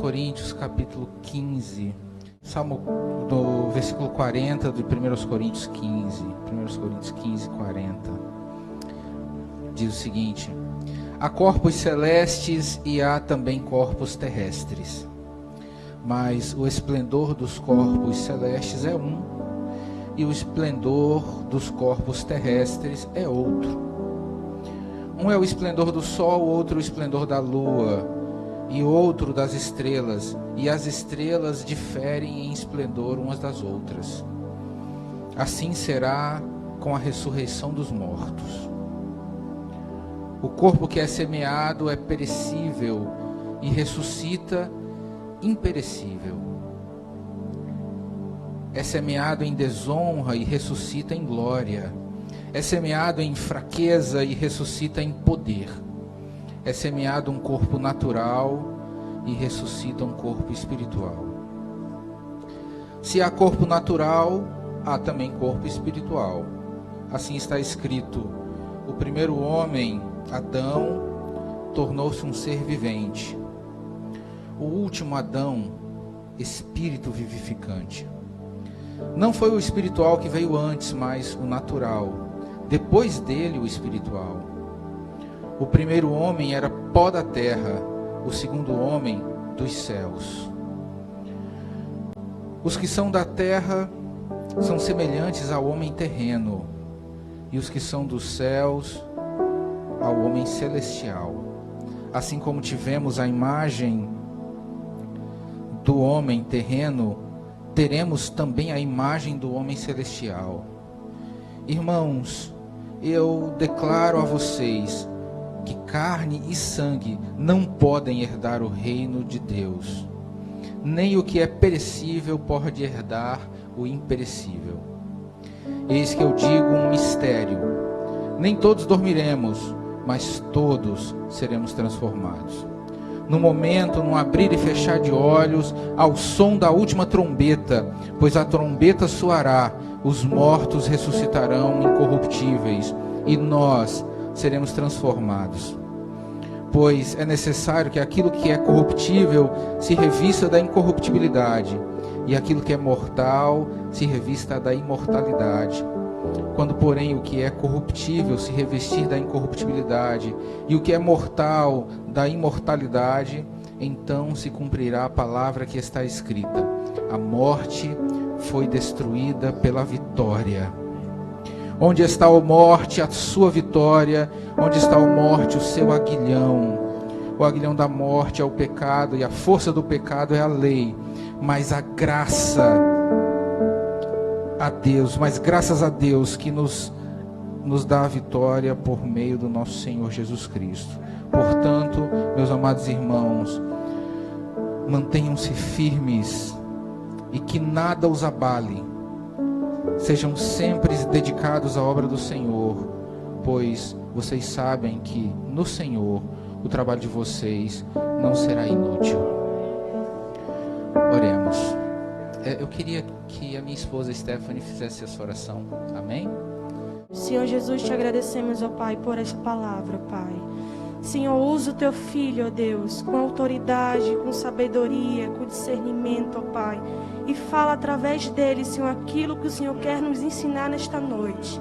Coríntios, capítulo 15, Salmo do versículo 40 de 1 Coríntios 15, 1 Coríntios 15, 40, diz o seguinte: há corpos celestes e há também corpos terrestres, mas o esplendor dos corpos celestes é um, e o esplendor dos corpos terrestres é outro. Um é o esplendor do sol, outro o esplendor da lua, e outro das estrelas, e as estrelas diferem em esplendor umas das outras. Assim será com a ressurreição dos mortos. O corpo que é semeado é perecível e ressuscita imperecível. É semeado em desonra e ressuscita em glória. É semeado em fraqueza e ressuscita em poder. É semeado um corpo natural e ressuscita um corpo espiritual. Se há corpo natural, há também corpo espiritual. Assim está escrito: o primeiro homem, Adão, tornou-se um ser vivente. O último Adão, espírito vivificante. Não foi o espiritual que veio antes, mas o natural. Depois dele, o espiritual. O primeiro homem era pó da terra, o segundo homem dos céus. Os que são da terra são semelhantes ao homem terreno, e os que são dos céus ao homem celestial. Assim como tivemos a imagem do homem terreno, teremos também a imagem do homem celestial. Irmãos, eu declaro a vocês que carne e sangue não podem herdar o reino de Deus, nem o que é perecível pode herdar o imperecível. Eis que eu digo um mistério: nem todos dormiremos, mas todos seremos transformados. No momento, num abrir e fechar de olhos, ao som da última trombeta, pois a trombeta soará, os mortos ressuscitarão incorruptíveis, e nós seremos transformados. Pois é necessário que aquilo que é corruptível se revista da incorruptibilidade, e aquilo que é mortal se revista da imortalidade. Quando, porém, o que é corruptível se revestir da incorruptibilidade, e o que é mortal da imortalidade, então se cumprirá a palavra que está escrita: a morte foi destruída pela vitória. Onde está a morte, a sua vitória? Onde está a morte, o seu aguilhão? O aguilhão da morte é o pecado, e a força do pecado é a lei. Mas a graça a Deus, mas graças a Deus que nos dá a vitória por meio do nosso Senhor Jesus Cristo. Portanto, meus amados irmãos, mantenham-se firmes e que nada os abale. Sejam sempre dedicados à obra do Senhor, pois vocês sabem que no Senhor o trabalho de vocês não será inútil. Oremos. Eu queria que a minha esposa Stephanie fizesse essa oração. Amém? Senhor Jesus, te agradecemos, ó Pai, por essa palavra, Pai. Senhor, usa o teu filho, ó Deus, com autoridade, com sabedoria, com discernimento, ó Pai. E fala através dele, Senhor, aquilo que o Senhor quer nos ensinar nesta noite.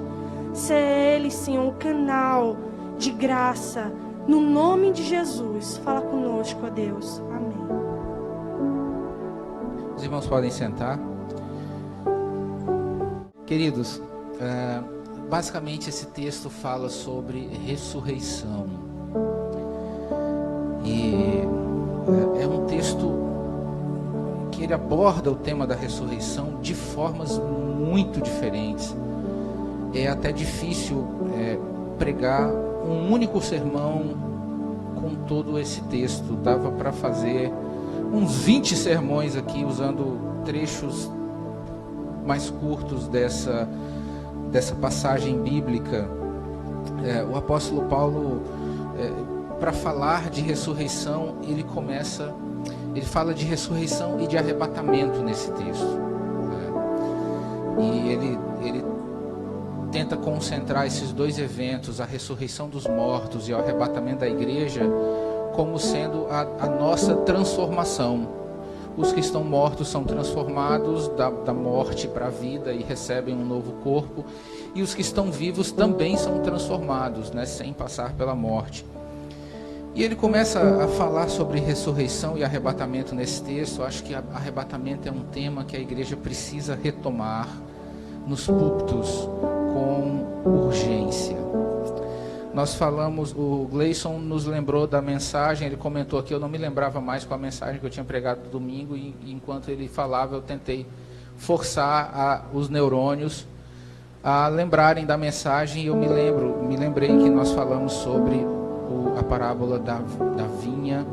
Ser ele, Senhor, um canal de graça. No nome de Jesus, fala conosco, ó Deus. Amém. Os irmãos podem sentar. Queridos, basicamente esse texto fala sobre ressurreição. E é um texto que ele aborda o tema da ressurreição de formas muito diferentes. É até difícil pregar um único sermão com todo esse texto. Dava para fazer uns 20 sermões aqui, usando trechos mais curtos dessa passagem bíblica. O apóstolo Paulo, para falar de ressurreição, ele fala de ressurreição e de arrebatamento nesse texto. E ele tenta concentrar esses dois eventos, a ressurreição dos mortos e o arrebatamento da igreja, como sendo a nossa transformação. Os que estão mortos são transformados da morte para a vida e recebem um novo corpo. E os que estão vivos também são transformados, né, sem passar pela morte. E ele começa a falar sobre ressurreição e arrebatamento nesse texto. Eu acho que arrebatamento é um tema que a igreja precisa retomar nos púlpitos com urgência. Nós falamos, o Gleison nos lembrou da mensagem, ele comentou aqui, eu não me lembrava mais com a mensagem que eu tinha pregado no domingo, e enquanto ele falava eu tentei forçar os neurônios a lembrarem da mensagem, e eu me lembrei que nós falamos sobre a parábola da vinha,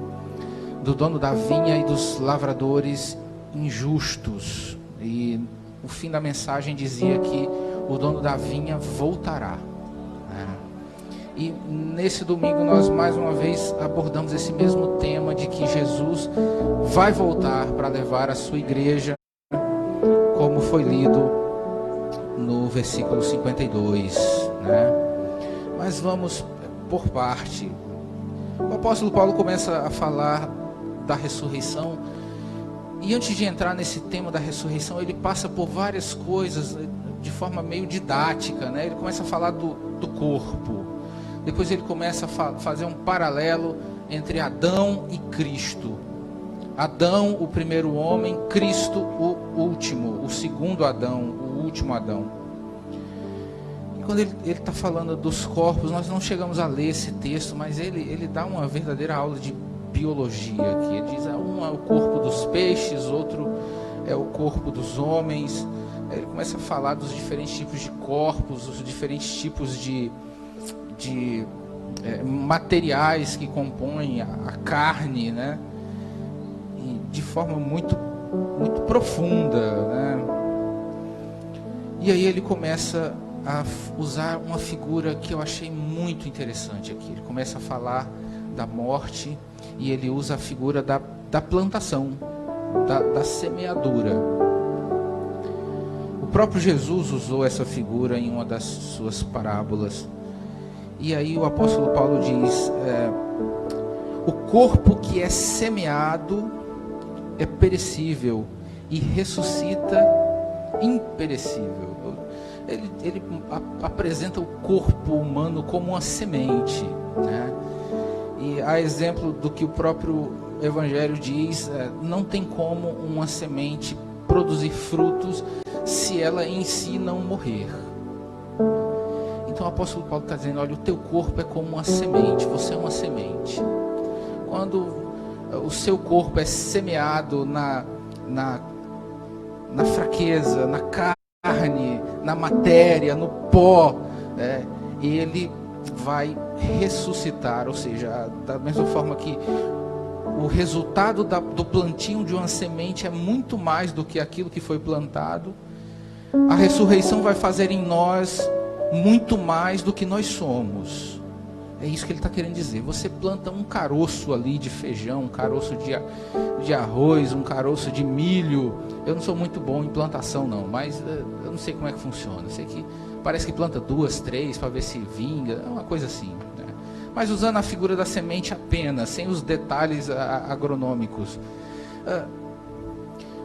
do dono da vinha e dos lavradores injustos, e o fim da mensagem dizia que o dono da vinha voltará. E nesse domingo nós mais uma vez abordamos esse mesmo tema de que Jesus vai voltar para levar a sua igreja, como foi lido no versículo 52, né? Mas vamos por parte. O apóstolo Paulo começa a falar da ressurreição, e antes de entrar nesse tema da ressurreição, ele passa por várias coisas de forma meio didática, né? Ele começa a falar do corpo. Depois ele começa a fazer um paralelo entre Adão e Cristo. Adão, o primeiro homem, Cristo, o último, o segundo Adão, o último Adão. E quando ele está falando dos corpos, nós não chegamos a ler esse texto, mas ele dá uma verdadeira aula de biologia aqui. Ele diz, um é o corpo dos peixes, outro é o corpo dos homens. Ele começa a falar dos diferentes tipos de corpos, os diferentes tipos de materiais que compõem a carne, né? E de forma muito, muito profunda, né? E aí ele começa a usar uma figura que eu achei muito interessante aqui. Ele começa a falar da morte e ele usa a figura da plantação, da semeadura. O próprio Jesus usou essa figura em uma das suas parábolas. E aí o apóstolo Paulo diz, o corpo que é semeado é perecível e ressuscita imperecível. Ele apresenta o corpo humano como uma semente, né? E a exemplo do que o próprio Evangelho diz, não tem como uma semente produzir frutos se ela em si não morrer. Então o apóstolo Paulo está dizendo, olha, o teu corpo é como uma semente, você é uma semente. Quando o seu corpo é semeado na fraqueza, na carne, na matéria, no pó, ele vai ressuscitar, ou seja, da mesma forma que o resultado do plantio de uma semente é muito mais do que aquilo que foi plantado, a ressurreição vai fazer em nós muito mais do que nós somos. É isso que ele está querendo dizer. Você planta um caroço ali de feijão, um caroço de arroz, um caroço de milho. Eu não sou muito bom em plantação não, mas eu não sei como é que funciona. Eu sei que parece que planta 2, 3 para ver se vinga, é uma coisa assim, né? Mas usando a figura da semente apenas, sem os detalhes agronômicos.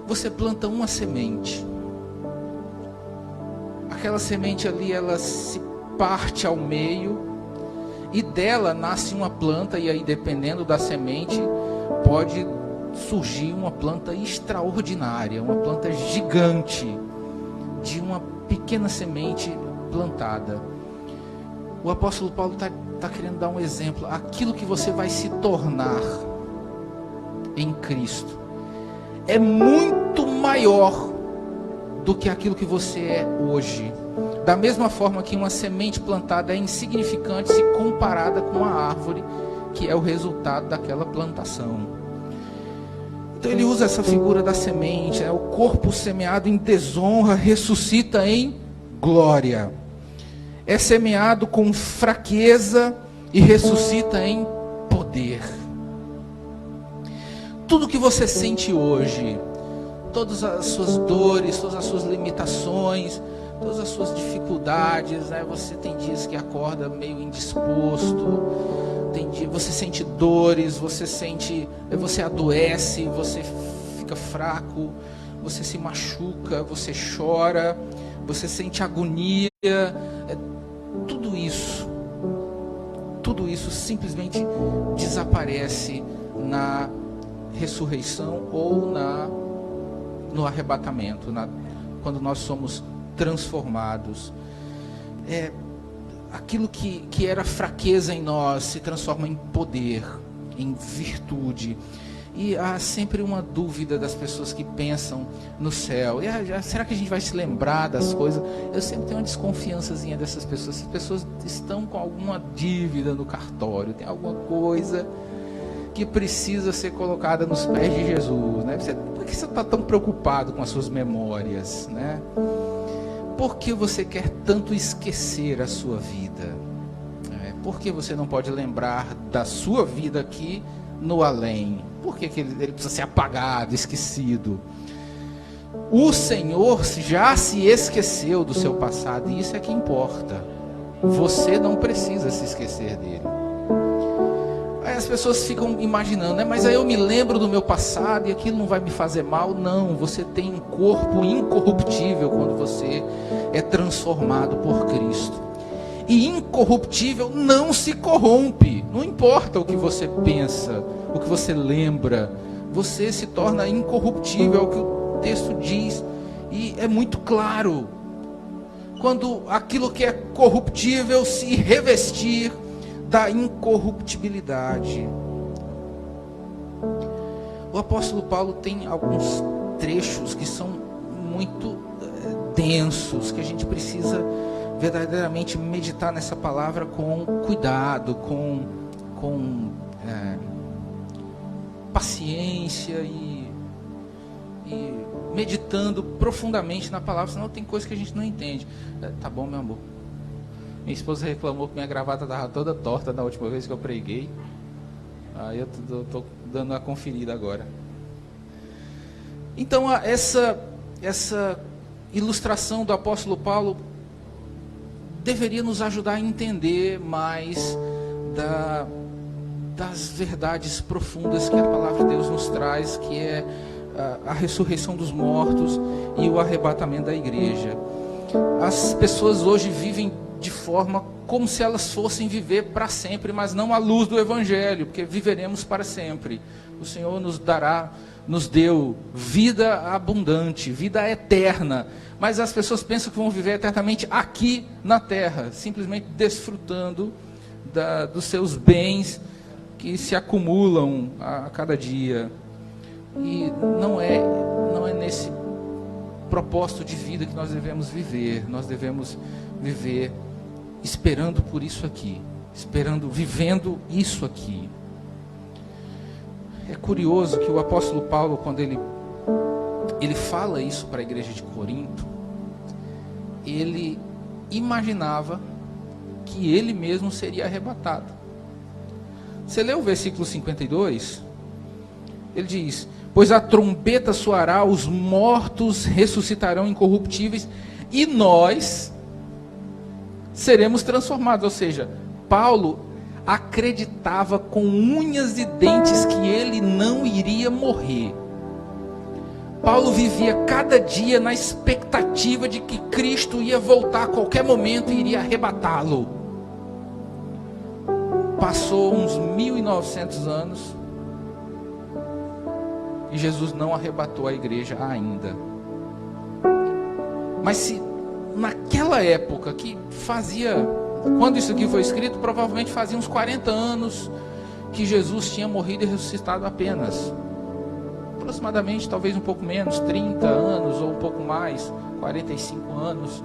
Você planta uma semente. Aquela semente ali, ela se parte ao meio e dela nasce uma planta, e aí dependendo da semente pode surgir uma planta extraordinária, uma planta gigante de uma pequena semente plantada. O apóstolo Paulo está querendo dar um exemplo. Aquilo que você vai se tornar em Cristo é muito maior do que aquilo que você é hoje. Da mesma forma que uma semente plantada é insignificante se comparada com a árvore que é o resultado daquela plantação. Então ele usa essa figura da semente, o corpo semeado em desonra ressuscita em glória. É semeado com fraqueza e ressuscita em poder. Tudo que você sente hoje, todas as suas dores, todas as suas limitações, todas as suas dificuldades, né? Você tem dias que acorda meio indisposto, tem dia, você sente dores, você adoece, você fica fraco, você se machuca, você chora, você sente agonia. Tudo isso simplesmente desaparece na ressurreição ou no arrebatamento, quando nós somos transformados. Aquilo que era fraqueza em nós se transforma em poder, em virtude. E há sempre uma dúvida das pessoas que pensam no céu. Será que a gente vai se lembrar das coisas? Eu sempre tenho uma desconfiançazinha dessas pessoas. As pessoas estão com alguma dívida no cartório, tem alguma coisa que precisa ser colocada nos pés de Jesus, né? Por que você está tão preocupado com as suas memórias, né? Por que você quer tanto esquecer a sua vida? Por que você não pode lembrar da sua vida aqui no além? Por que ele precisa ser apagado, esquecido? O Senhor já se esqueceu do seu passado, e isso é que importa. Você não precisa se esquecer dele. Aí as pessoas ficam imaginando, né? Mas aí eu me lembro do meu passado e aquilo não vai me fazer mal. Não, você tem um corpo incorruptível quando você é transformado por Cristo. E incorruptível não se corrompe. Não importa o que você pensa, o que você lembra, você se torna incorruptível, é o que o texto diz. E é muito claro. Quando aquilo que é corruptível se revestir da incorruptibilidade. O apóstolo Paulo tem alguns trechos que são muito densos, que a gente precisa verdadeiramente meditar nessa palavra com cuidado, com paciência e meditando profundamente na palavra, senão tem coisa que a gente não entende. Tá bom, meu amor. Minha esposa reclamou que minha gravata estava toda torta na última vez que eu preguei. Aí eu estou dando uma conferida agora. Então, essa ilustração do apóstolo Paulo deveria nos ajudar a entender mais das verdades profundas que a palavra de Deus nos traz, que é a ressurreição dos mortos e o arrebatamento da igreja. As pessoas hoje vivem de forma como se elas fossem viver para sempre, mas não à luz do Evangelho, porque viveremos para sempre. O Senhor nos deu vida abundante, vida eterna, mas as pessoas pensam que vão viver eternamente aqui na terra, simplesmente desfrutando dos seus bens que se acumulam a cada dia. E não é nesse propósito de vida que nós devemos viver. Nós devemos viver esperando por isso aqui, vivendo isso aqui. É curioso que o apóstolo Paulo, quando ele fala isso para a igreja de Corinto, ele imaginava que ele mesmo seria arrebatado. Você lê o versículo 52? Ele diz: pois a trombeta soará, os mortos ressuscitarão incorruptíveis, e nós seremos transformados. Ou seja, Paulo acreditava com unhas e dentes que ele não iria morrer. Paulo vivia cada dia na expectativa de que Cristo ia voltar a qualquer momento e iria arrebatá-lo. Passou uns 1900 anos e Jesus não arrebatou a igreja ainda. Mas se naquela época que quando isso aqui foi escrito, provavelmente fazia uns 40 anos que Jesus tinha morrido e ressuscitado apenas. Aproximadamente, talvez um pouco menos, 30 anos ou um pouco mais, 45 anos,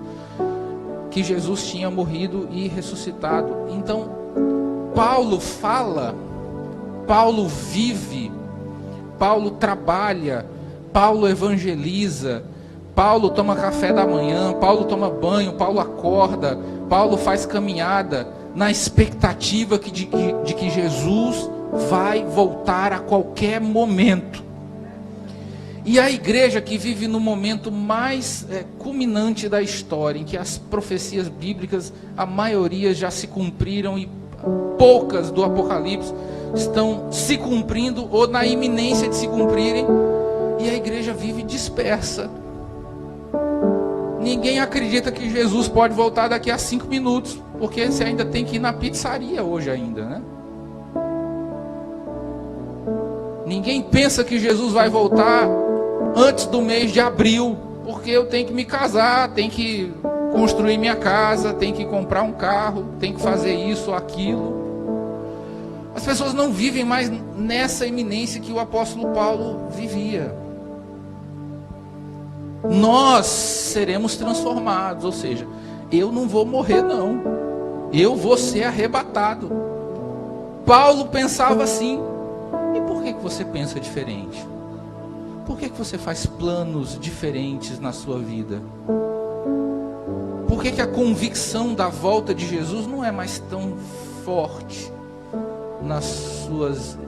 que Jesus tinha morrido e ressuscitado. Então, Paulo fala, Paulo vive, Paulo trabalha, Paulo evangeliza, Paulo toma café da manhã, Paulo toma banho, Paulo acorda, Paulo faz caminhada na expectativa de que Jesus vai voltar a qualquer momento. E a igreja que vive no momento mais culminante da história, em que as profecias bíblicas, a maioria já se cumpriram e poucas do Apocalipse estão se cumprindo ou na iminência de se cumprirem, e a igreja vive dispersa. Ninguém acredita que Jesus pode voltar daqui a 5 minutos, porque você ainda tem que ir na pizzaria hoje ainda, né? Ninguém pensa que Jesus vai voltar antes do mês de abril, porque eu tenho que me casar, tenho que construir minha casa, tenho que comprar um carro, tenho que fazer isso ou aquilo. As pessoas não vivem mais nessa iminência que o apóstolo Paulo vivia. Nós seremos transformados, ou seja, eu não vou morrer não, eu vou ser arrebatado. Paulo pensava assim. E por que você pensa diferente? Por que você faz planos diferentes na sua vida? Por que a convicção da volta de Jesus não é mais tão forte nas suas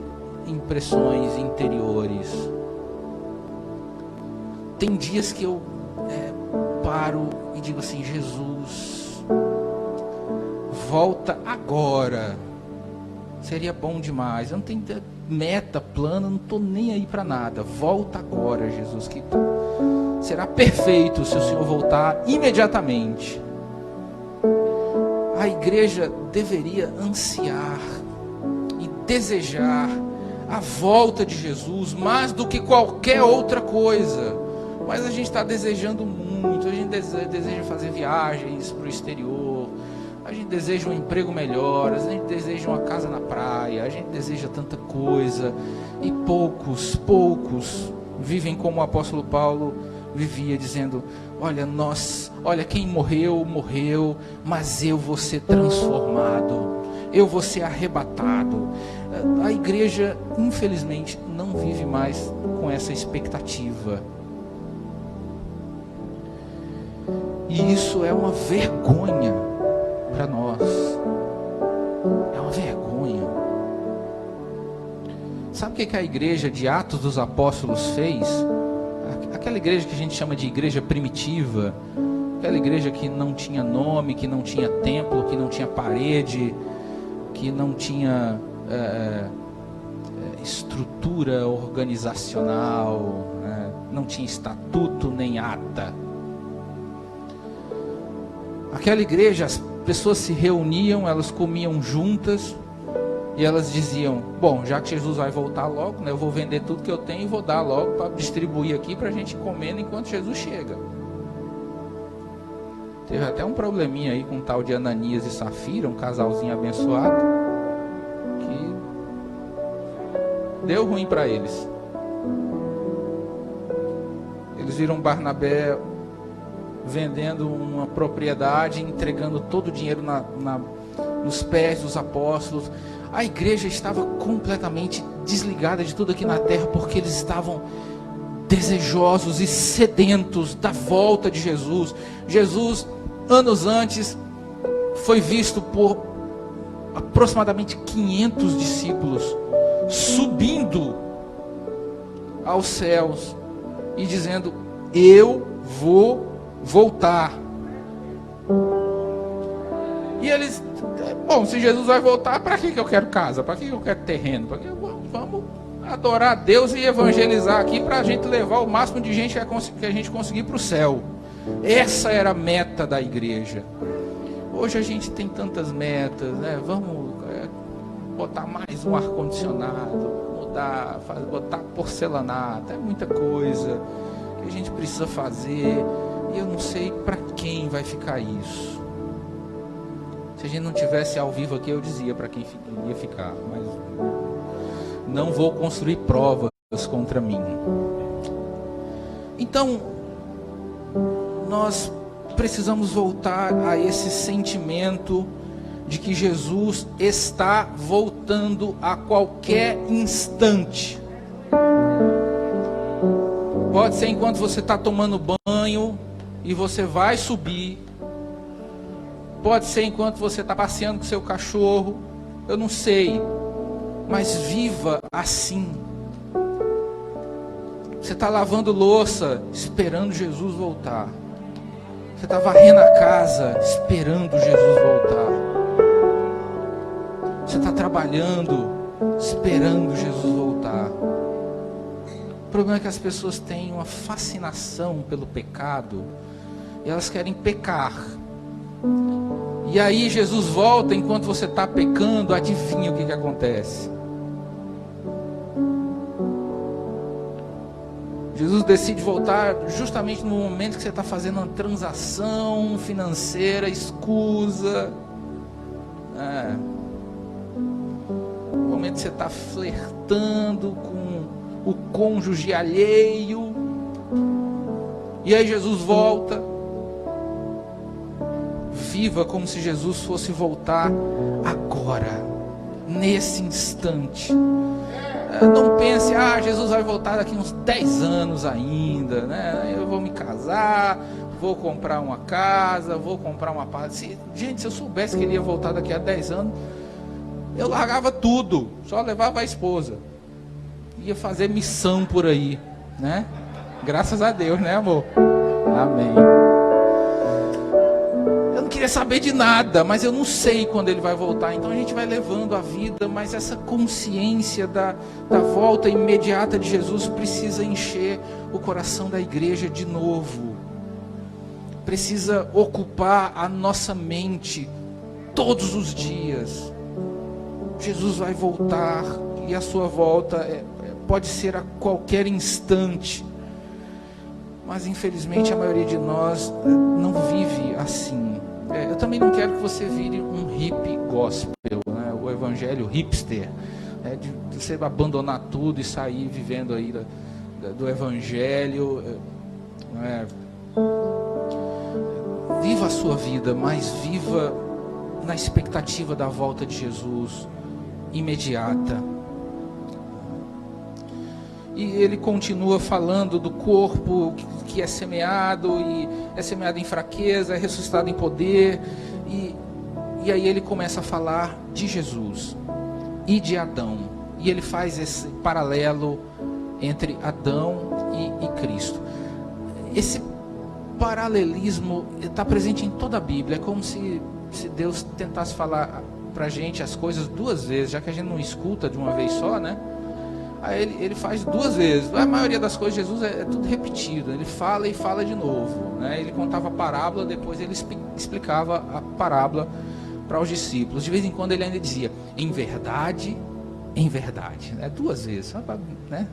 impressões interiores? Tem dias que eu paro e digo assim: Jesus, volta agora. Seria bom demais. Eu não tenho meta, plano, não estou nem aí para nada. Volta agora, Jesus, que será perfeito se o Senhor voltar imediatamente. A igreja deveria ansiar e desejar a volta de Jesus mais do que qualquer outra coisa. Mas a gente está desejando muito. A gente deseja fazer viagens para o exterior. A gente deseja um emprego melhor, a gente deseja uma casa na praia, a gente deseja tanta coisa, e poucos vivem como o apóstolo Paulo vivia, dizendo: olha, quem morreu, mas eu vou ser transformado, eu vou ser arrebatado. A igreja, infelizmente, não vive mais com essa expectativa. E isso é uma vergonha para nós. É uma vergonha. Sabe o que a igreja de Atos dos Apóstolos fez? Aquela igreja que a gente chama de igreja primitiva, aquela igreja que não tinha nome, que não tinha templo, que não tinha parede, que não tinha estrutura organizacional, né? Não tinha estatuto nem ata. Aquela igreja, as pessoas se reuniam, elas comiam juntas e elas diziam: bom, já que Jesus vai voltar logo, né, eu vou vender tudo que eu tenho e vou dar logo para distribuir aqui para a gente comer enquanto Jesus chega. Teve até um probleminha aí com o tal de Ananias e Safira, um casalzinho abençoado, que deu ruim para eles. Eles viram Barnabé vendendo uma propriedade, entregando todo o dinheiro nos pés dos apóstolos. A igreja estava completamente desligada de tudo aqui na terra, porque eles estavam desejosos e sedentos da volta de Jesus. Jesus, anos antes, foi visto por aproximadamente 500 discípulos subindo aos céus e dizendo: eu vou voltar. E eles: bom, se Jesus vai voltar, para que eu quero casa? Para que eu quero terreno? Vamos adorar a Deus e evangelizar aqui, para a gente levar o máximo de gente que a gente conseguir para o céu. Essa era a meta da igreja. Hoje a gente tem tantas metas, né? Vamos botar mais um ar-condicionado, botar porcelanato, é muita coisa que a gente precisa fazer. E eu não sei para quem vai ficar isso. Se a gente não tivesse ao vivo aqui, eu dizia para quem ia ficar, mas não vou construir provas contra mim. Então, nós precisamos voltar a esse sentimento de que Jesus está voltando a qualquer instante. Pode ser enquanto você está tomando banho e você vai subir. Pode ser enquanto você está passeando com seu cachorro. Eu não sei. Mas viva assim. Você está lavando louça, esperando Jesus voltar. Você está varrendo a casa, esperando Jesus voltar. Você está trabalhando, esperando Jesus voltar. O problema é que as pessoas têm uma fascinação pelo pecado e elas querem pecar. E aí Jesus volta enquanto você está pecando, adivinha o que acontece? Jesus decide voltar justamente no momento que você está fazendo uma transação financeira escusa. No momento que você está flertando com o cônjuge alheio. E aí Jesus volta. Viva como se Jesus fosse voltar agora, nesse instante. Não pense, Jesus vai voltar daqui uns 10 anos ainda, né? Eu vou me casar, vou comprar uma casa, vou comprar uma parte. Gente, se eu soubesse que ele ia voltar daqui a 10 anos, eu largava tudo, só levava a esposa. Ia fazer missão por aí, né? Graças a Deus, né, amor? Amém. Eu não queria saber de nada, mas eu não sei quando ele vai voltar. Então a gente vai levando a vida, mas essa consciência da volta imediata de Jesus precisa encher o coração da igreja de novo. Precisa ocupar a nossa mente todos os dias. Jesus vai voltar e a sua volta pode ser a qualquer instante. Mas infelizmente a maioria de nós não vive assim. Eu também não quero que você vire um hippie gospel, né? O evangelho hipster, de você abandonar tudo e sair vivendo aí do evangelho. Viva a sua vida, mas viva na expectativa da volta de Jesus imediata. E ele continua falando do corpo que é semeado, e é semeado em fraqueza, é ressuscitado em poder. E aí ele começa a falar de Jesus e de Adão. E ele faz esse paralelo entre Adão e Cristo. Esse paralelismo está presente em toda a Bíblia. É como se Deus tentasse falar para a gente as coisas duas vezes, já que a gente não escuta de uma vez só, né? Aí ele faz duas vezes. A maioria das coisas de Jesus é tudo repetido. Ele fala e fala de novo, né? Ele contava a parábola, depois ele explicava a parábola para os discípulos. De vez em quando ele ainda dizia, em verdade, né? Duas vezes, né?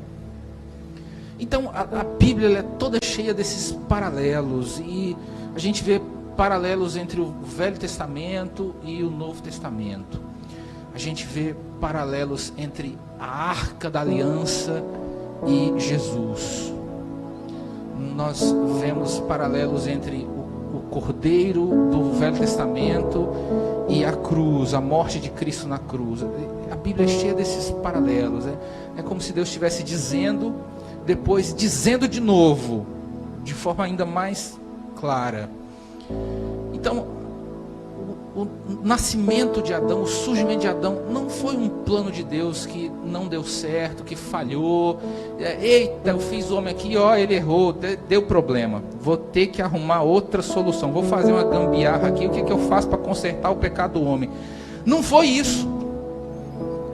Então a Bíblia ela é toda cheia desses paralelos. E a gente vê paralelos entre o Velho Testamento e o Novo Testamento. A gente vê paralelos entre a Arca da Aliança e Jesus. Nós vemos paralelos entre o Cordeiro do Velho Testamento e a cruz, a morte de Cristo na cruz. A Bíblia é cheia desses paralelos. É como se Deus estivesse dizendo, depois dizendo de novo, de forma ainda mais clara. Então, o nascimento de Adão, o surgimento de Adão, não foi um plano de Deus que não deu certo, que falhou. Eita, eu fiz o homem aqui, ele errou, deu problema. Vou ter que arrumar outra solução. Vou fazer uma gambiarra aqui. O que eu faço para consertar o pecado do homem? Não foi isso.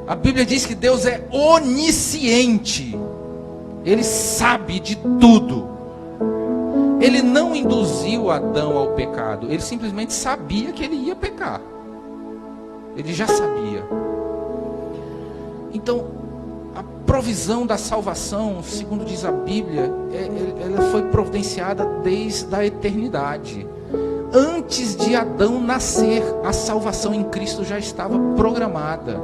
A Bíblia diz que Deus é onisciente. Ele sabe de tudo. Ele não induziu Adão ao pecado. Ele simplesmente sabia que ele ia pecar. Ele já sabia. Então, a provisão da salvação, segundo diz a Bíblia, ela foi providenciada desde a eternidade. Antes de Adão nascer, a salvação em Cristo já estava programada.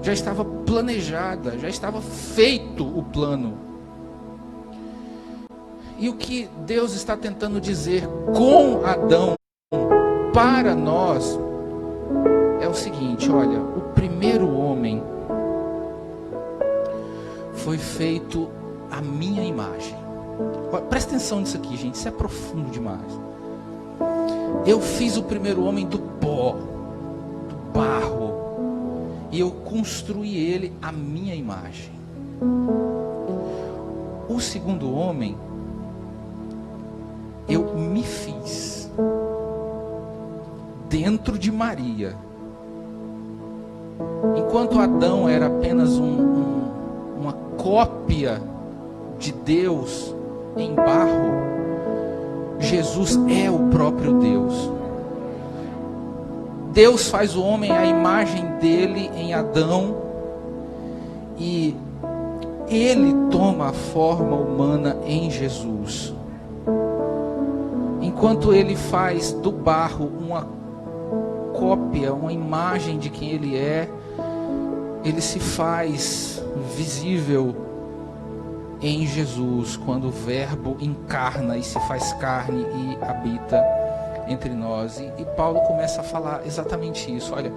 Já estava planejada. Já estava feito o plano. E o que Deus está tentando dizer com Adão para nós é o seguinte: olha, o primeiro homem foi feito à minha imagem. Presta atenção nisso aqui, gente, isso é profundo demais. Eu fiz o primeiro homem do pó, do barro, e eu construí ele à minha imagem. O segundo homem eu me fiz dentro de Maria. Enquanto Adão era apenas uma cópia de Deus em barro, Jesus é o próprio Deus. Deus faz o homem à imagem dele em Adão, e ele toma a forma humana em Jesus. Enquanto ele faz do barro uma cópia, uma imagem de quem ele é, ele se faz visível em Jesus, quando o Verbo encarna e se faz carne e habita entre nós. E Paulo começa a falar exatamente isso. Olha,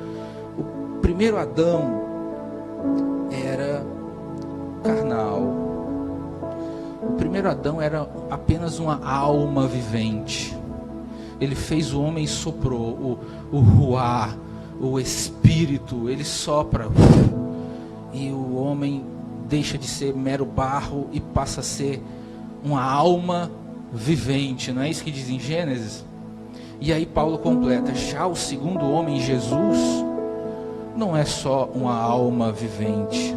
o primeiro Adão era carnal. O primeiro Adão era apenas uma alma vivente. Ele fez o homem e soprou o ruá, o espírito. Ele sopra e o homem deixa de ser mero barro e passa a ser uma alma vivente. Não é isso que diz em Gênesis? E aí Paulo completa: já o segundo homem, Jesus, não é só uma alma vivente.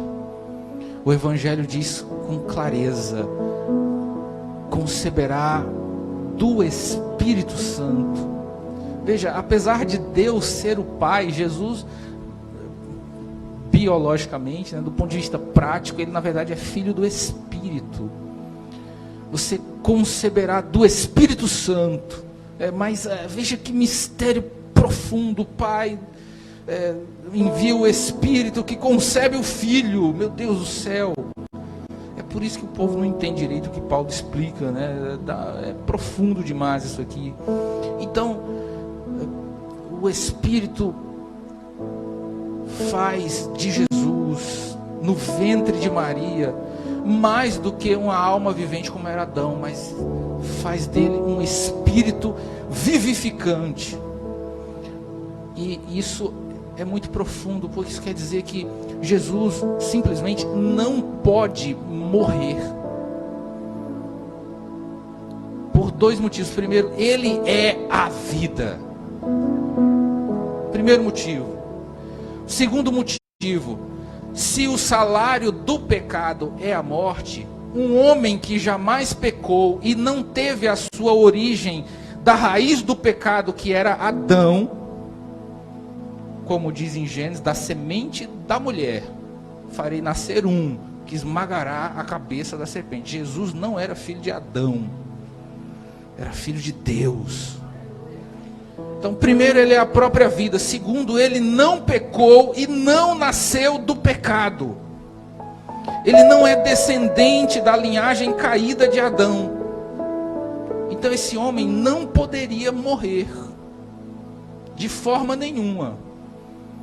O Evangelho diz com clareza: conceberá do Espírito Santo. Veja, apesar de Deus ser o Pai, Jesus, biologicamente, do ponto de vista prático, ele na verdade é filho do Espírito. Você conceberá do Espírito Santo. Mas veja que mistério profundo. O Pai envia o Espírito que concebe o Filho. Meu Deus do céu. É por isso que o povo não entende direito o que Paulo explica, né? É profundo demais isso aqui. Então, o Espírito faz de Jesus, no ventre de Maria, mais do que uma alma vivente como era Adão, mas faz dele um espírito vivificante. E isso é muito profundo, porque isso quer dizer que Jesus simplesmente não pode morrer. Por dois motivos. Primeiro, ele é a vida. Primeiro motivo. Segundo motivo, se o salário do pecado é a morte, um homem que jamais pecou e não teve a sua origem da raiz do pecado, que era Adão, como diz em Gênesis, da semente da mulher farei nascer um que esmagará a cabeça da serpente. Jesus não era filho de Adão, era filho de Deus. Então, primeiro, ele é a própria vida. Segundo, ele não pecou e não nasceu do pecado. Ele não é descendente da linhagem caída de Adão. Então esse homem não poderia morrer de forma nenhuma.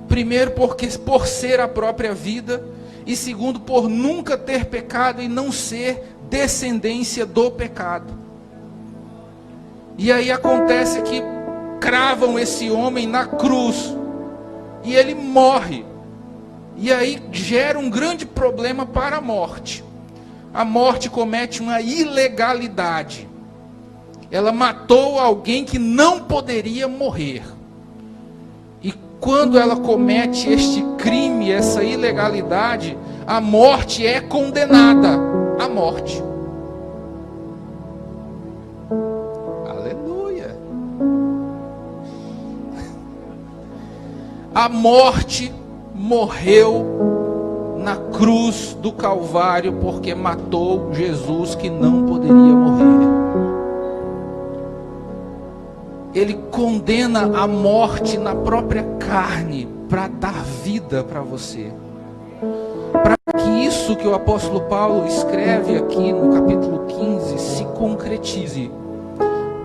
Primeiro, porque por ser a própria vida, e segundo, por nunca ter pecado e não ser descendência do pecado. E aí acontece que cravam esse homem na cruz e ele morre. E aí gera um grande problema para a morte. A morte comete uma ilegalidade. Ela matou alguém que não poderia morrer. E quando ela comete este crime, essa ilegalidade, a morte é condenada à morte. Aleluia. A morte morreu na cruz do Calvário porque matou Jesus que não poderia morrer. Ele condena a morte na própria carne para dar vida para você. Para que isso que o apóstolo Paulo escreve aqui no capítulo 15 se concretize.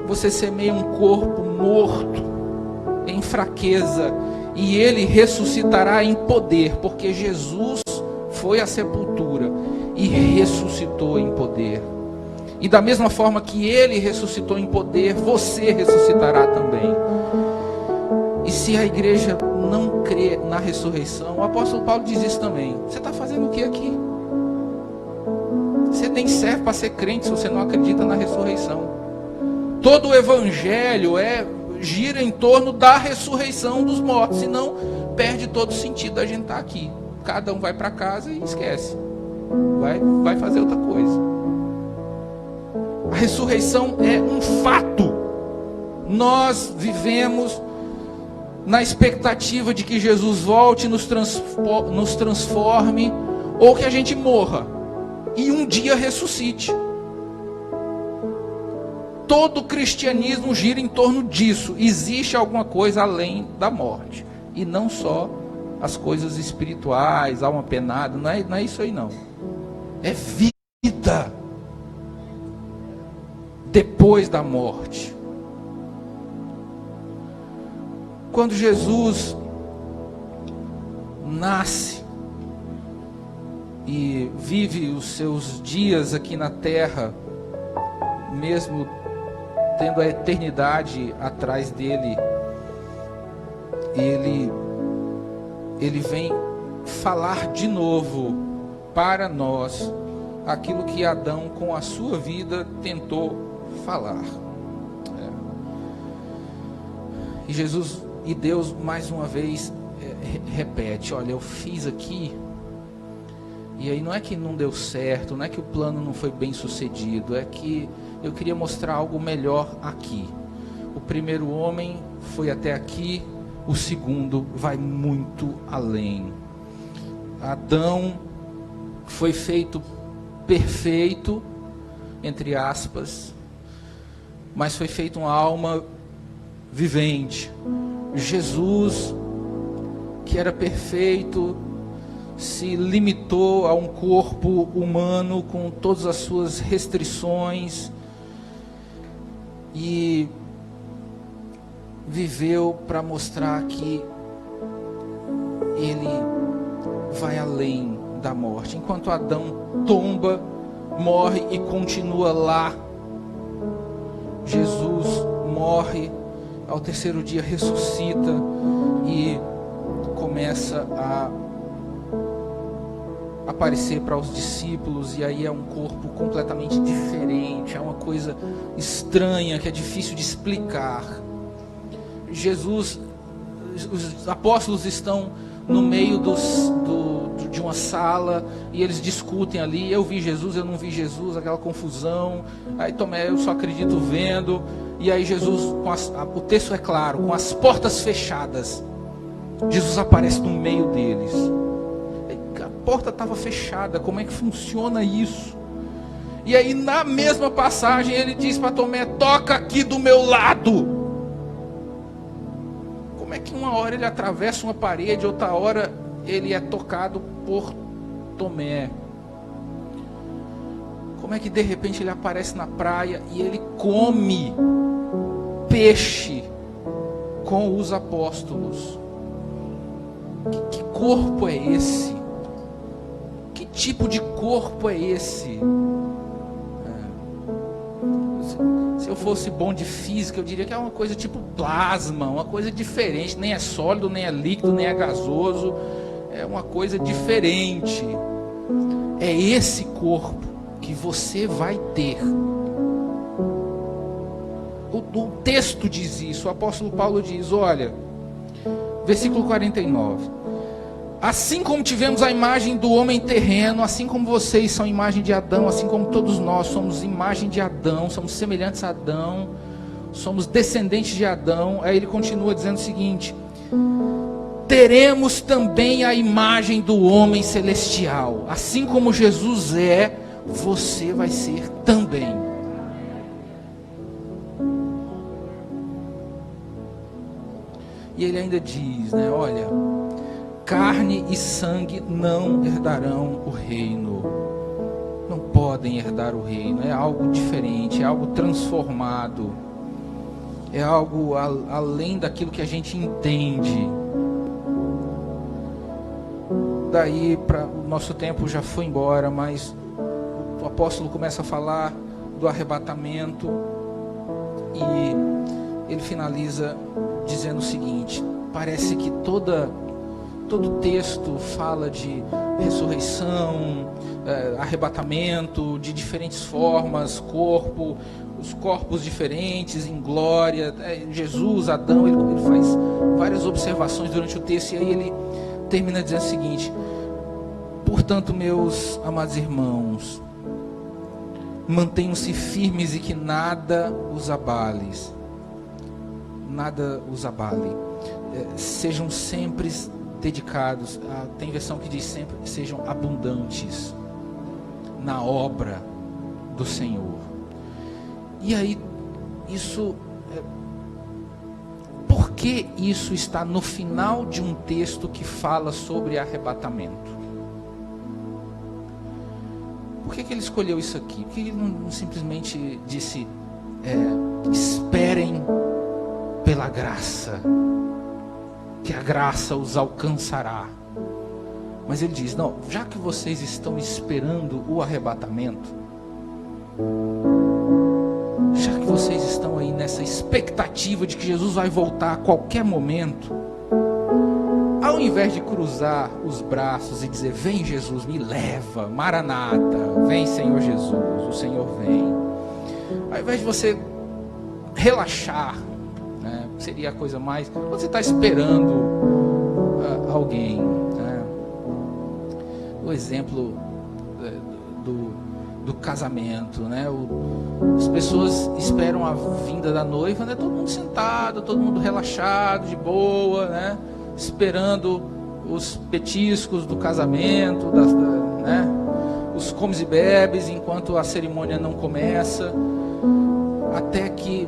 Você semeia um corpo morto, em fraqueza, e ele ressuscitará em poder, porque Jesus foi à sepultura e ressuscitou em poder. E da mesma forma que ele ressuscitou em poder, você ressuscitará também. E se a igreja não crê na ressurreição, o apóstolo Paulo diz isso também. Você está fazendo o que aqui? Você nem serve para ser crente se você não acredita na ressurreição. Todo o evangelho é gira em torno da ressurreição dos mortos, senão perde todo o sentido da gente estar aqui. Cada um vai para casa e esquece, vai fazer outra coisa. A ressurreição é um fato. Nós vivemos na expectativa de que Jesus volte, nos transforme, ou que a gente morra e um dia ressuscite. Todo cristianismo gira em torno disso. Existe alguma coisa além da morte, e não só as coisas espirituais, alma penada, não é isso aí não. É vida depois da morte. Quando Jesus nasce e vive os seus dias aqui na terra, mesmo tendo a eternidade atrás dele, ele vem falar de novo para nós aquilo que Adão com a sua vida tentou falar. E Jesus e Deus mais uma vez repete: olha, eu fiz aqui, e aí não é que não deu certo, não é que o plano não foi bem sucedido, é que eu queria mostrar algo melhor aqui. O primeiro homem foi até aqui, o segundo vai muito além. Adão foi feito perfeito, entre aspas, mas foi feito uma alma vivente. Jesus, que era perfeito, se limitou a um corpo humano com todas as suas restrições e viveu para mostrar que ele vai além da morte. Enquanto Adão tomba, morre e continua lá, Jesus morre, ao terceiro dia ressuscita e começa a aparecer para os discípulos, e aí é um corpo completamente diferente, é uma coisa estranha que é difícil de explicar. Jesus, os apóstolos estão no meio de uma sala e eles discutem ali: eu vi Jesus, eu não vi Jesus, aquela confusão. Aí Tomé: eu só acredito vendo. E aí Jesus, o texto é claro, com as portas fechadas, Jesus aparece no meio deles. A porta estava fechada, como é que funciona isso? E aí na mesma passagem ele diz para Tomé: toca aqui do meu lado. Como é que uma hora ele atravessa uma parede, outra hora ele é tocado por Tomé? Como é que de repente ele aparece na praia e ele come peixe com os apóstolos? Que corpo é esse? Que tipo de corpo é esse? Se eu fosse bom de física, eu diria que é uma coisa tipo plasma, uma coisa diferente. Nem é sólido, nem é líquido, nem é gasoso. É uma coisa diferente. É esse corpo que você vai ter. O texto diz isso. O apóstolo Paulo diz: olha, versículo 49: assim como tivemos a imagem do homem terreno, assim como vocês são imagem de Adão, assim como todos nós somos imagem de Adão, somos semelhantes a Adão, somos descendentes de Adão. Aí ele continua dizendo o seguinte: teremos também a imagem do homem celestial. Assim como Jesus é, você vai ser também. E ele ainda diz, olha, carne e sangue não herdarão o reino. Não podem herdar o reino. É algo diferente, é algo transformado. É algo além daquilo que a gente entende. Daí, o nosso tempo já foi embora, mas o apóstolo começa a falar do arrebatamento e ele finaliza dizendo o seguinte: parece que todo texto fala de ressurreição, arrebatamento, de diferentes formas, corpo, os corpos diferentes em glória, Jesus, Adão, ele faz várias observações durante o texto, e aí ele termina dizendo o seguinte: portanto, meus amados irmãos, mantenham-se firmes e que nada os abale. Nada os abale. Sejam sempre dedicados. Tem versão que diz sempre: sejam abundantes na obra do Senhor. E aí, isso... por que isso está no final de um texto que fala sobre arrebatamento? Por que ele escolheu isso aqui? Por que ele não simplesmente disse, esperem pela graça, que a graça os alcançará? Mas ele diz, não, já que vocês estão esperando o arrebatamento, já que vocês estão aí nessa expectativa de que Jesus vai voltar a qualquer momento, ao invés de cruzar os braços e dizer, vem Jesus, me leva, Maranata, vem Senhor Jesus, o Senhor vem, ao invés de você relaxar, né, seria a coisa mais, você está esperando alguém, né? O exemplo do casamento, né? As pessoas esperam a vinda da noiva, né? Todo mundo sentado, todo mundo relaxado, de boa, né? Esperando os petiscos do casamento, né? Os comes e bebes, enquanto a cerimônia não começa, até que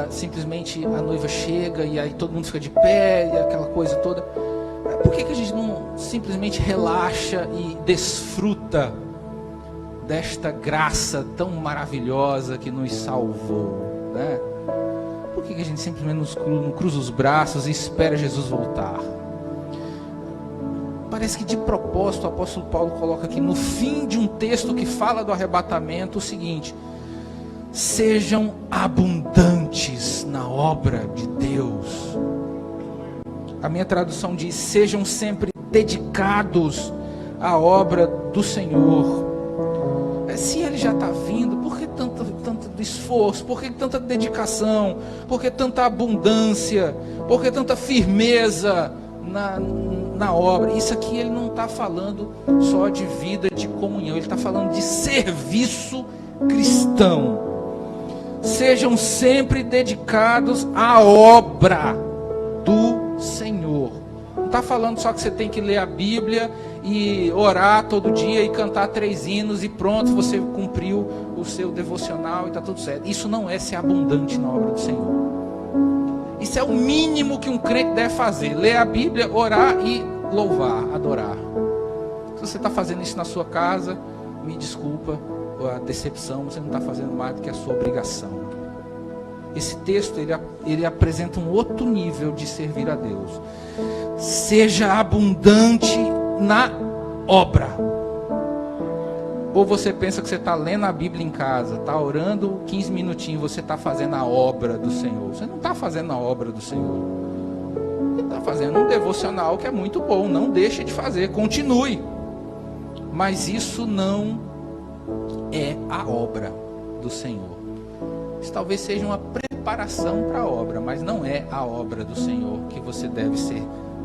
simplesmente a noiva chega e aí todo mundo fica de pé e aquela coisa toda. Por que a gente não simplesmente relaxa e desfruta desta graça tão maravilhosa que nos salvou, né? Por que a gente simplesmente não cruza os braços e espera Jesus voltar? Parece que de propósito o apóstolo Paulo coloca aqui no fim de um texto que fala do arrebatamento o seguinte: sejam abundantes na obra de Deus. A minha tradução diz, sejam sempre dedicados à obra do Senhor. Se Ele já está vindo, por que tanto esforço? Por que tanta dedicação? Por que tanta abundância? Por que tanta firmeza na obra? Isso aqui ele não está falando só de vida de comunhão, ele está falando de serviço cristão. Sejam sempre dedicados à obra do Senhor. Não está falando só que você tem que ler a Bíblia e orar todo dia e cantar 3 hinos e pronto, você cumpriu o seu devocional e está tudo certo. Isso não é ser abundante na obra do Senhor. Isso é o mínimo que um crente deve fazer: ler a Bíblia, orar e louvar, adorar. Se você está fazendo isso na sua casa, me desculpa a decepção, você não está fazendo mais do que a sua obrigação. Esse texto ele apresenta um outro nível de servir a Deus. Seja abundante na obra. Ou você pensa que você está lendo a Bíblia em casa, está orando 15 minutinhos, você está fazendo a obra do Senhor. Você não está fazendo a obra do Senhor. Você está fazendo um devocional que é muito bom, não deixe de fazer, continue. Mas isso não é a obra do Senhor. Isso talvez seja uma preparação para a obra, mas não é a obra do Senhor que você deve ser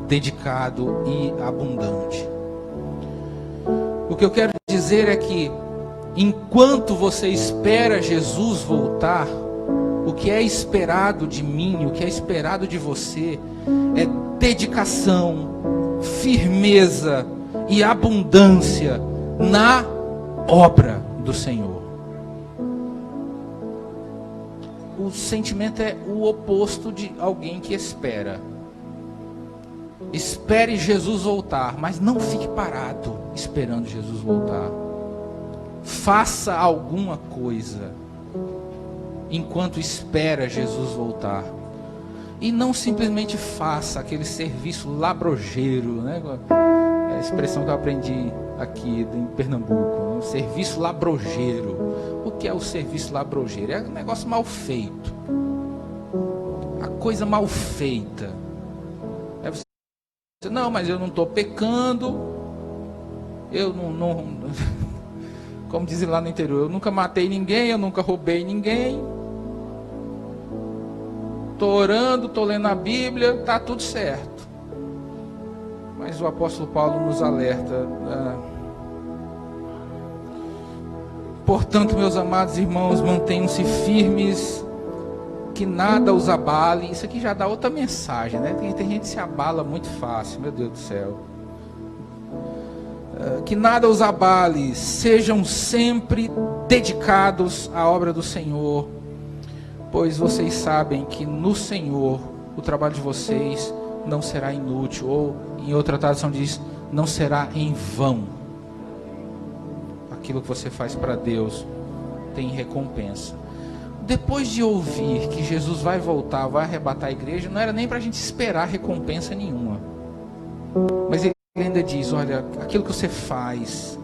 dedicado e abundante. O que eu quero dizer é que enquanto você espera Jesus voltar, o que é esperado de mim, o que é esperado de você é dedicação, firmeza e abundância na obra do Senhor. O sentimento é o oposto de alguém que espera. Espere Jesus voltar, mas não fique parado esperando Jesus voltar. Faça alguma coisa enquanto espera Jesus voltar. E não simplesmente faça aquele serviço labrogeiro, né? É a expressão que eu aprendi aqui em Pernambuco, serviço labrogeiro. O que é o serviço labrogeiro? É um negócio mal feito, a coisa mal feita. É você, não, mas eu não estou pecando, eu não Como dizem lá no interior, eu nunca matei ninguém, eu nunca roubei ninguém. Estou orando, estou lendo a Bíblia, está tudo certo. Mas o apóstolo Paulo nos alerta. Portanto, meus amados irmãos, mantenham-se firmes, que nada os abale. Isso aqui já dá outra mensagem, né? Tem gente que se abala muito fácil, meu Deus do céu. Que nada os abale, sejam sempre dedicados à obra do Senhor, pois vocês sabem que no Senhor o trabalho de vocês não será inútil, ou em outra tradução diz, não será em vão. Aquilo que você faz para Deus tem recompensa. Depois de ouvir que Jesus vai voltar, vai arrebatar a igreja, não era nem para a gente esperar recompensa nenhuma. Mas ele ainda diz, olha, aquilo que você faz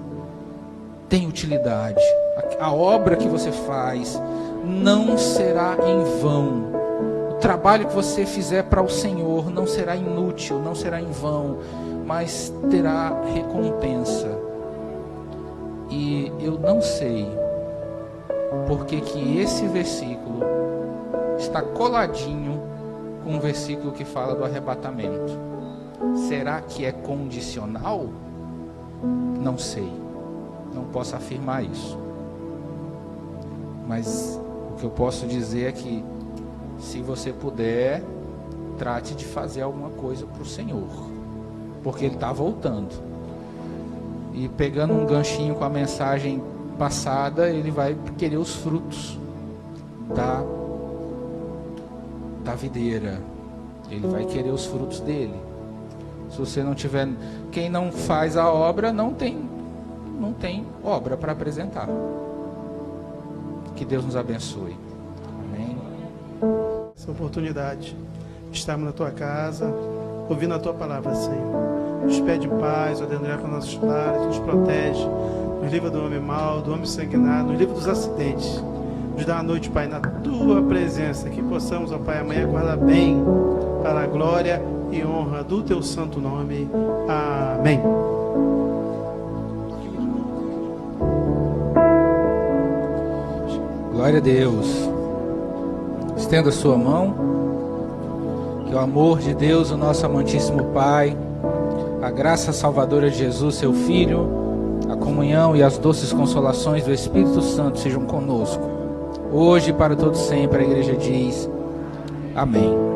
tem utilidade. A obra que você faz não será em vão. O trabalho que você fizer para o Senhor não será inútil, não será em vão, mas terá recompensa. E eu não sei porque que esse versículo está coladinho com um versículo que fala do arrebatamento. Será que é condicional? Não sei. Não posso afirmar isso. Mas o que eu posso dizer é que, se você puder, trate de fazer alguma coisa para o Senhor, porque Ele está voltando. E pegando um ganchinho com a mensagem passada, Ele vai querer os frutos da videira. Ele vai querer os frutos dele. Se você não tiver, quem não faz a obra não tem obra para apresentar. Que Deus nos abençoe. Amém. Essa oportunidade de estarmos na tua casa, ouvindo a tua palavra, Senhor. Nos pede paz, ordenar para nossos lares, nos protege, nos livra do homem mau, do homem sanguinário, nos livra dos acidentes. Nos dá a noite, Pai, na tua presença, que possamos, ó Pai, amanhã acordar bem, para a glória e honra do teu santo nome. Amém. Glória a Deus. Estenda a sua mão. Que o amor de Deus, o nosso amantíssimo Pai, a graça salvadora de Jesus, seu Filho, a comunhão e as doces consolações do Espírito Santo sejam conosco, hoje e para todo sempre. A igreja diz amém.